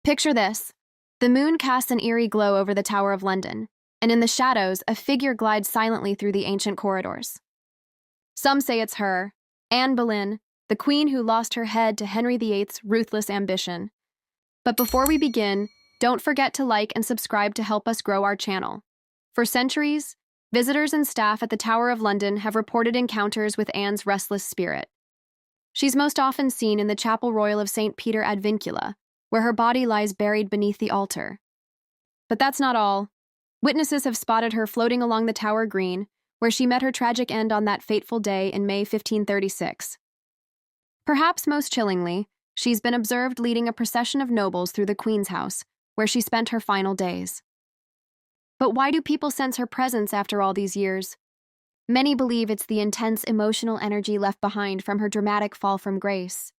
Picture this. The moon casts an eerie glow over the Tower of London, and in the shadows, a figure glides silently through the ancient corridors. Some say it's her, Anne Boleyn, the queen who lost her head to Henry VIII's ruthless ambition. But before we begin, don't forget to like and subscribe to help us grow our channel. For centuries, visitors and staff at the Tower of London have reported encounters with Anne's restless spirit. She's most often seen in the Chapel Royal of St. Peter ad Vincula, where her body lies buried beneath the altar. But that's not all. Witnesses have spotted her floating along the Tower Green, where she met her tragic end on that fateful day in May 1536. Perhaps most chillingly, she's been observed leading a procession of nobles through the Queen's house, where she spent her final days. But why do people sense her presence after all these years? Many believe it's the intense emotional energy left behind from her dramatic fall from grace.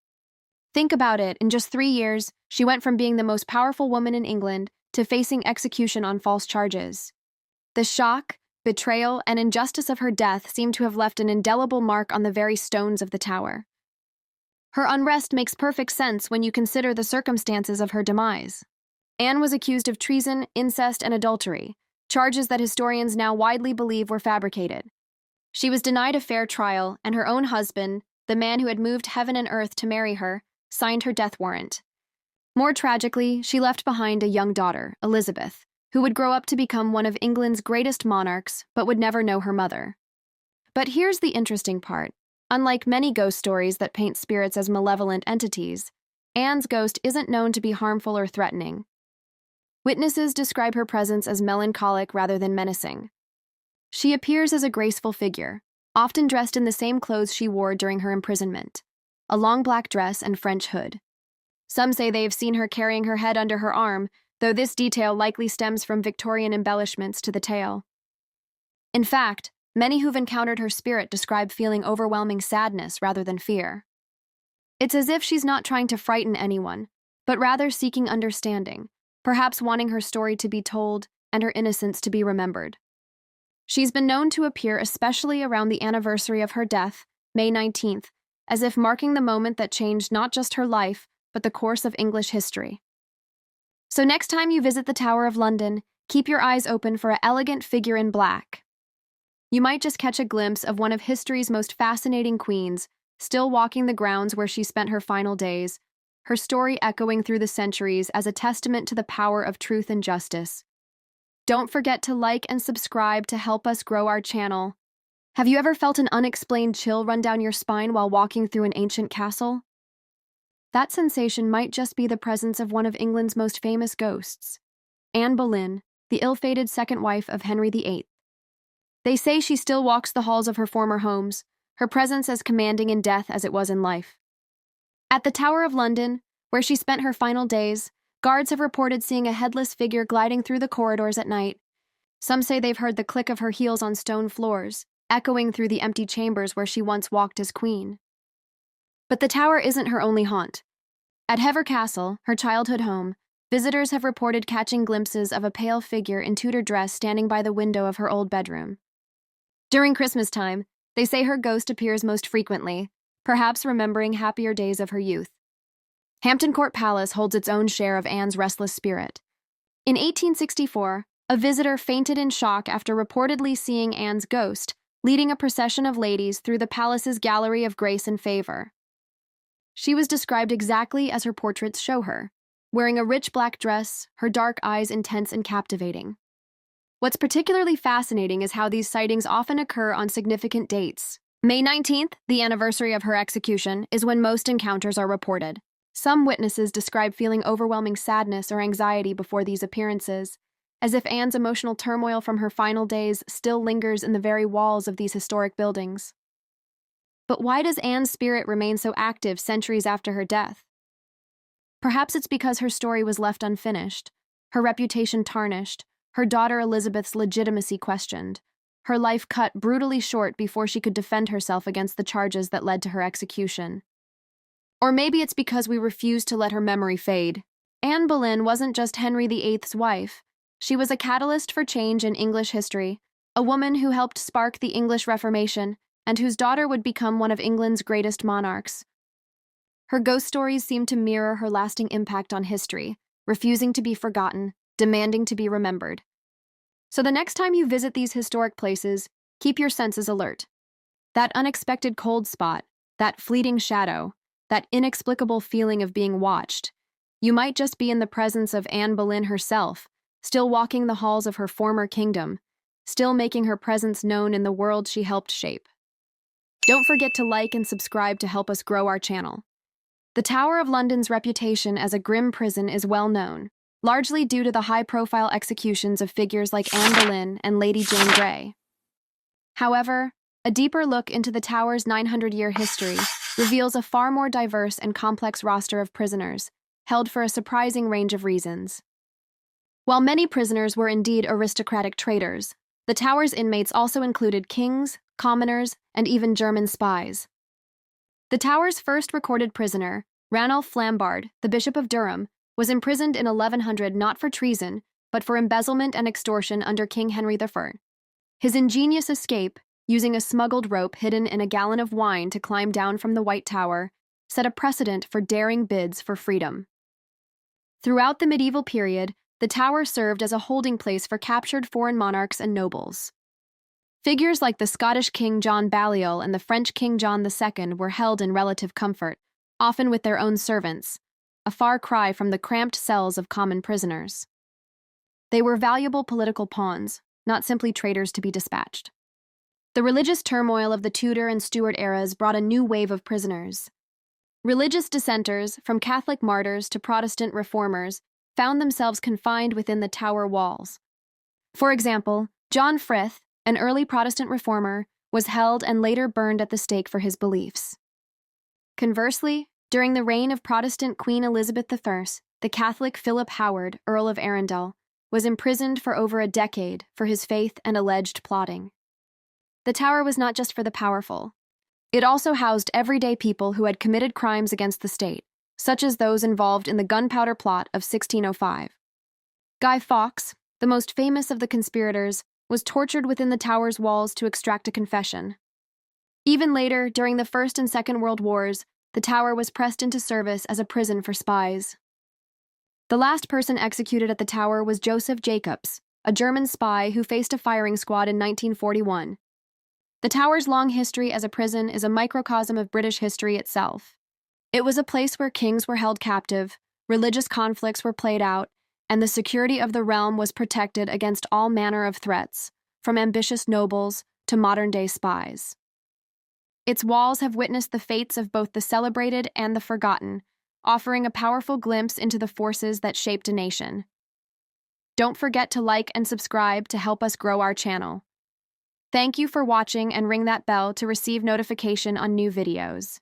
Think about it, in just 3 years, she went from being the most powerful woman in England to facing execution on false charges. The shock, betrayal, and injustice of her death seem to have left an indelible mark on the very stones of the tower. Her unrest makes perfect sense when you consider the circumstances of her demise. Anne was accused of treason, incest, and adultery, charges that historians now widely believe were fabricated. She was denied a fair trial, and her own husband, the man who had moved heaven and earth to marry her, signed her death warrant. More tragically, she left behind a young daughter, Elizabeth, who would grow up to become one of England's greatest monarchs, but would never know her mother. But here's the interesting part. Unlike many ghost stories that paint spirits as malevolent entities, Anne's ghost isn't known to be harmful or threatening. Witnesses describe her presence as melancholic rather than menacing. She appears as a graceful figure, often dressed in the same clothes she wore during her imprisonment, a long black dress and French hood. Some say they've seen her carrying her head under her arm, though this detail likely stems from Victorian embellishments to the tale. In fact, many who've encountered her spirit describe feeling overwhelming sadness rather than fear. It's as if she's not trying to frighten anyone, but rather seeking understanding, perhaps wanting her story to be told and her innocence to be remembered. She's been known to appear especially around the anniversary of her death, May 19th, as if marking the moment that changed not just her life, but the course of English history. So next time you visit the Tower of London, keep your eyes open for an elegant figure in black. You might just catch a glimpse of one of history's most fascinating queens, still walking the grounds where she spent her final days, her story echoing through the centuries as a testament to the power of truth and justice. Don't forget to like and subscribe to help us grow our channel. Have you ever felt an unexplained chill run down your spine while walking through an ancient castle? That sensation might just be the presence of one of England's most famous ghosts, Anne Boleyn, the ill-fated second wife of Henry VIII. They say she still walks the halls of her former homes, her presence as commanding in death as it was in life. At the Tower of London, where she spent her final days, guards have reported seeing a headless figure gliding through the corridors at night. Some say they've heard the click of her heels on stone floors, echoing through the empty chambers where she once walked as queen. But the tower isn't her only haunt. At Hever Castle, her childhood home, visitors have reported catching glimpses of a pale figure in Tudor dress standing by the window of her old bedroom. During Christmas time, they say her ghost appears most frequently, perhaps remembering happier days of her youth. Hampton Court Palace holds its own share of Anne's restless spirit. In 1864, a visitor fainted in shock after reportedly seeing Anne's ghost, leading a procession of ladies through the palace's gallery of grace and favor. She was described exactly as her portraits show her, wearing a rich black dress, her dark eyes intense and captivating. What's particularly fascinating is how these sightings often occur on significant dates. May 19th, the anniversary of her execution, is when most encounters are reported. Some witnesses describe feeling overwhelming sadness or anxiety before these appearances, as if Anne's emotional turmoil from her final days still lingers in the very walls of these historic buildings. But why does Anne's spirit remain so active centuries after her death? Perhaps it's because her story was left unfinished, her reputation tarnished, her daughter Elizabeth's legitimacy questioned, her life cut brutally short before she could defend herself against the charges that led to her execution. Or maybe it's because we refuse to let her memory fade. Anne Boleyn wasn't just Henry VIII's wife. She was a catalyst for change in English history, a woman who helped spark the English Reformation, and whose daughter would become one of England's greatest monarchs. Her ghost stories seem to mirror her lasting impact on history, refusing to be forgotten, demanding to be remembered. So the next time you visit these historic places, keep your senses alert. That unexpected cold spot, that fleeting shadow, that inexplicable feeling of being watched. You might just be in the presence of Anne Boleyn herself, still walking the halls of her former kingdom, still making her presence known in the world she helped shape. Don't forget to like and subscribe to help us grow our channel. The Tower of London's reputation as a grim prison is well known, largely due to the high-profile executions of figures like Anne Boleyn and Lady Jane Grey. However, a deeper look into the tower's 900-year history reveals a far more diverse and complex roster of prisoners, held for a surprising range of reasons. While many prisoners were indeed aristocratic traitors, the tower's inmates also included kings, commoners, and even German spies. The tower's first recorded prisoner, Ranulph Flambard, the Bishop of Durham, was imprisoned in 1100 not for treason, but for embezzlement and extortion under King Henry I. His ingenious escape, using a smuggled rope hidden in a gallon of wine to climb down from the White Tower, set a precedent for daring bids for freedom. Throughout the medieval period, the tower served as a holding place for captured foreign monarchs and nobles. Figures like the Scottish King John Balliol and the French King John II were held in relative comfort, often with their own servants, a far cry from the cramped cells of common prisoners. They were valuable political pawns, not simply traitors to be dispatched. The religious turmoil of the Tudor and Stuart eras brought a new wave of prisoners. Religious dissenters, from Catholic martyrs to Protestant reformers, found themselves confined within the tower walls. For example, John Frith, an early Protestant reformer, was held and later burned at the stake for his beliefs. Conversely, during the reign of Protestant Queen Elizabeth I, the Catholic Philip Howard, Earl of Arundel, was imprisoned for over a decade for his faith and alleged plotting. The tower was not just for the powerful. It also housed everyday people who had committed crimes against the state, such as those involved in the Gunpowder Plot of 1605. Guy Fawkes, the most famous of the conspirators, was tortured within the tower's walls to extract a confession. Even later, during the First and Second World Wars, the tower was pressed into service as a prison for spies. The last person executed at the tower was Joseph Jacobs, a German spy who faced a firing squad in 1941. The tower's long history as a prison is a microcosm of British history itself. It was a place where kings were held captive, religious conflicts were played out, and the security of the realm was protected against all manner of threats, from ambitious nobles to modern-day spies. Its walls have witnessed the fates of both the celebrated and the forgotten, offering a powerful glimpse into the forces that shaped a nation. Don't forget to like and subscribe to help us grow our channel. Thank you for watching, and ring that bell to receive notification on new videos.